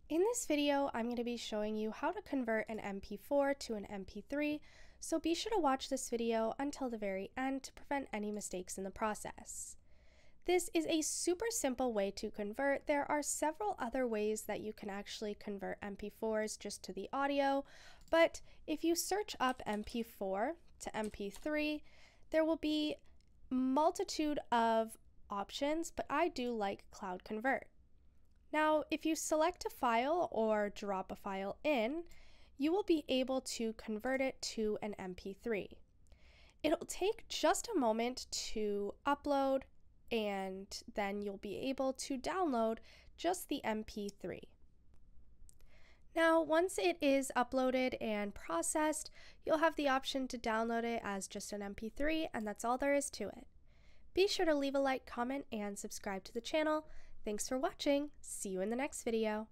In this video, I'm going to be showing you how to convert an MP4 to an MP3, so be sure to watch this video until the very end to prevent any mistakes in the process. This is a super simple way to convert. There are several other ways that you can actually convert MP4s just to the audio, but if you search up MP4 to MP3, there will be a multitude of options, but I do like Cloud Convert. Now, if you select a file or drop a file in, you will be able to convert it to an MP3. It'll take just a moment to upload, and then you'll be able to download just the MP3. Now, once it is uploaded and processed, you'll have the option to download it as just an MP3, and that's all there is to it. Be sure to leave a like, comment, and subscribe to the channel. Thanks for watching. See you in the next video.